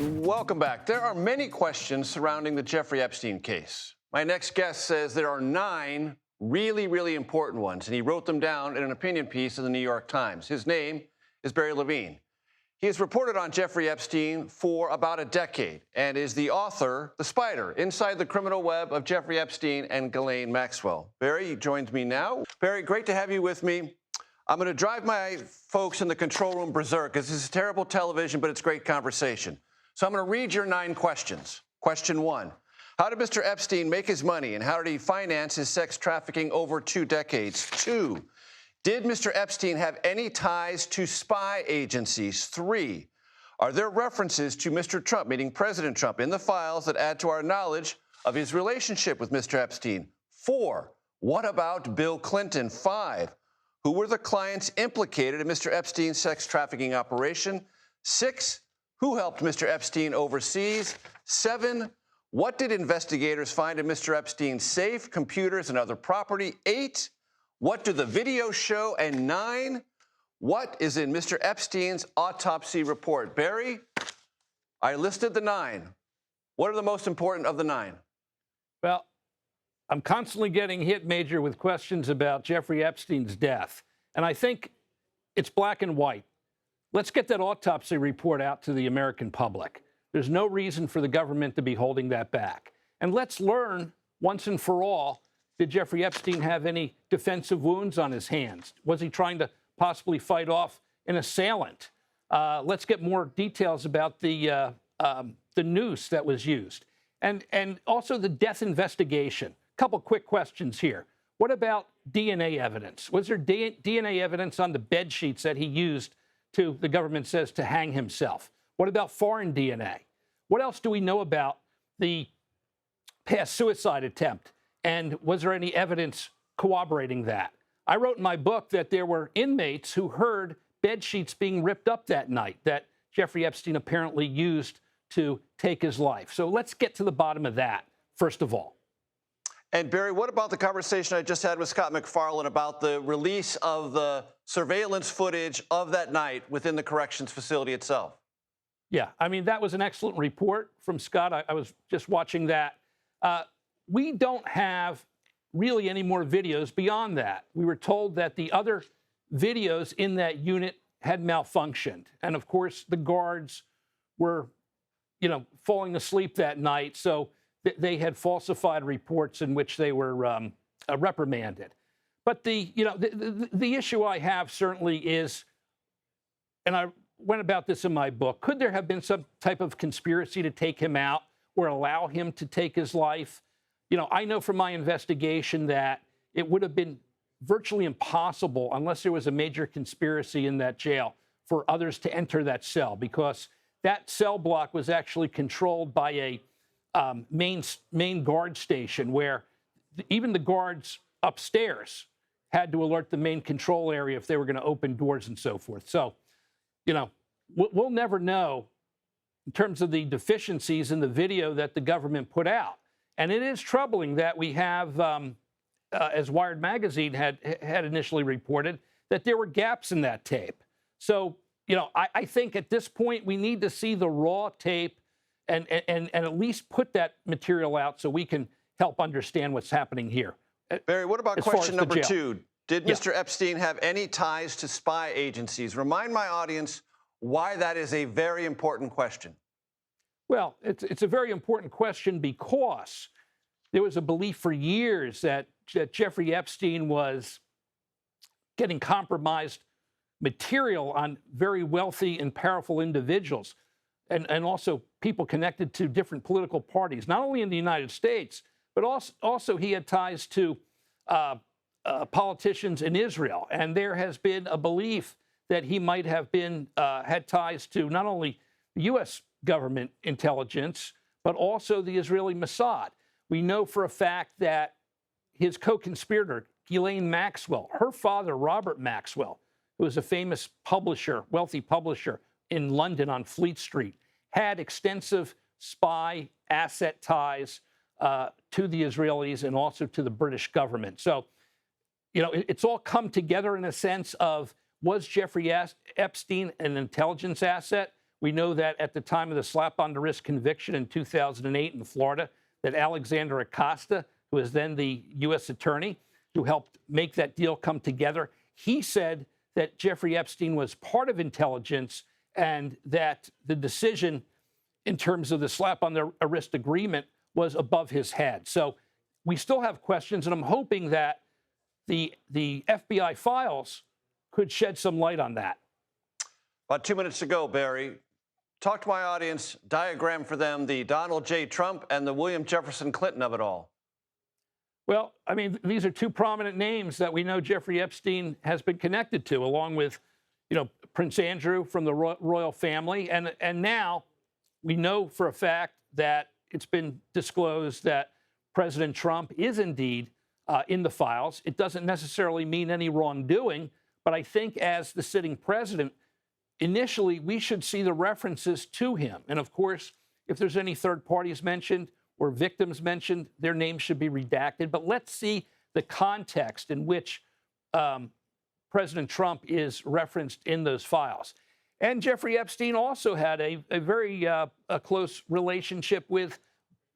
Welcome back. There are many questions surrounding the Jeffrey Epstein case. My next guest says there are 9 really important ones, and he wrote them down in an opinion piece in the New York Times. His name is Barry Levine. He has reported on Jeffrey Epstein for about a decade and is the author, The Spider, Inside the Criminal Web of Jeffrey Epstein and Ghislaine Maxwell. Barry joins me now. Barry, great to have you with me. I'm going to drive my folks in the control room berserk. This is terrible television, but it's great conversation. So I'm going to read your 9 questions. Question 1. How did Mr. Epstein make his money, and how did he finance his sex trafficking over 2 decades? 2. Did Mr. Epstein have any ties to spy agencies? 3. Are there references to Mr. Trump, meaning President Trump, in the files that add to our knowledge of his relationship with Mr. Epstein? 4. What about Bill Clinton? 5. Who were the clients implicated in Mr. Epstein's sex trafficking operation? 6. Who helped Mr. Epstein overseas? 7. What did investigators find in Mr. Epstein's safe, computers, and other property? 8. What do the videos show? And 9. What is in Mr. Epstein's autopsy report? Barry, I listed the 9. What are the most important of the 9? Well, I'm constantly getting hit, Major, with questions about Jeffrey Epstein's death. And I think it's black and white. Let's get that autopsy report out to the American public. There's no reason for the government to be holding that back. And let's learn once and for all, did Jeffrey Epstein have any defensive wounds on his hands? Was he trying to possibly fight off an assailant? Let's get more details about the noose that was used. And also the death investigation. Couple quick questions here. What about DNA evidence? Was there DNA evidence on the bed sheets that he used to, the government says, to hang himself? What about foreign DNA? What else do we know about the past suicide attempt? And was there any evidence corroborating that? I wrote in my book that there were inmates who heard bed sheets being ripped up that night that Jeffrey Epstein apparently used to take his life. So let's get to the bottom of that, first of all. And Barry, what about the conversation I just had with Scott McFarlane about the release of the surveillance footage of that night within the corrections facility itself? Yeah, I mean, that was an excellent report from Scott. I was just watching that. We don't have really any more videos beyond that. We were told that the other videos in that unit had malfunctioned. And of course, the guards were, falling asleep that night. So they had falsified reports in which they were reprimanded. But the issue I have certainly is, and I went about this in my book, could there have been some type of conspiracy to take him out or allow him to take his life? I know from my investigation that it would have been virtually impossible, unless there was a major conspiracy in that jail, for others to enter that cell, because that cell block was actually controlled by a main guard station where even the guards upstairs had to alert the main control area if they were going to open doors and so forth. So, we'll never know in terms of the deficiencies in the video that the government put out. And it is troubling that we have, as Wired Magazine had initially reported, that there were gaps in that tape. So, I think at this point we need to see the raw tape and at least put that material out so we can help understand what's happening here. Barry, what about question number 2? Did Mr. Epstein have any ties to spy agencies? Remind my audience why that is a very important question. Well, it's a very important question because there was a belief for years that Jeffrey Epstein was getting compromised material on very wealthy and powerful individuals, and also people connected to different political parties, not only in the United States, but also he had ties to politicians in Israel. And there has been a belief that he might have been had ties to not only the U.S. government intelligence, but also the Israeli Mossad. We know for a fact that his co-conspirator, Ghislaine Maxwell, her father, Robert Maxwell, who was a famous publisher, wealthy publisher in London on Fleet Street, had extensive spy asset ties to the Israelis and also to the British government. So, it's all come together in a sense of, was Jeffrey Epstein an intelligence asset? We know that at the time of the slap on the wrist conviction in 2008 in Florida, that Alexander Acosta, who was then the U.S. attorney, who helped make that deal come together, he said that Jeffrey Epstein was part of intelligence and that the decision in terms of the slap on the wrist agreement was above his head. So we still have questions, and I'm hoping that the FBI files could shed some light on that. About 2 minutes to go, Barry. Talk to my audience, diagram for them the Donald J. Trump and the William Jefferson Clinton of it all. Well, I mean, these are two prominent names that we know Jeffrey Epstein has been connected to, along with, Prince Andrew from the royal family. And now we know for a fact that it's been disclosed that President Trump is indeed in the files. It doesn't necessarily mean any wrongdoing, but I think as the sitting president, initially we should see the references to him. And of course, if there's any third parties mentioned or victims mentioned, their names should be redacted. But let's see the context in which President Trump is referenced in those files. And Jeffrey Epstein also had a very close relationship with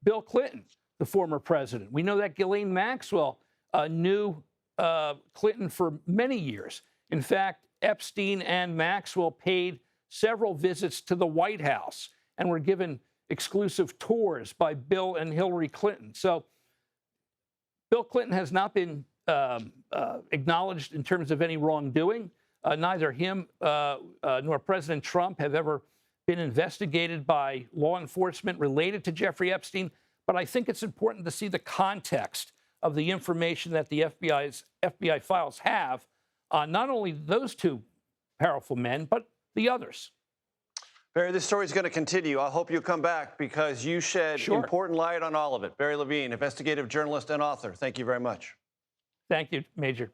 Bill Clinton, the former president. We know that Ghislaine Maxwell knew Clinton for many years. In fact, Epstein and Maxwell paid several visits to the White House and were given exclusive tours by Bill and Hillary Clinton. So Bill Clinton has not been acknowledged in terms of any wrongdoing. Neither him nor President Trump have ever been investigated by law enforcement related to Jeffrey Epstein. But I think it's important to see the context of the information that the FBI files have on not only those two powerful men, but the others. Barry, this story is going to continue. I hope you come back because you shed important light on all of it. Barry Levine, investigative journalist and author. Thank you very much. Thank you, Major.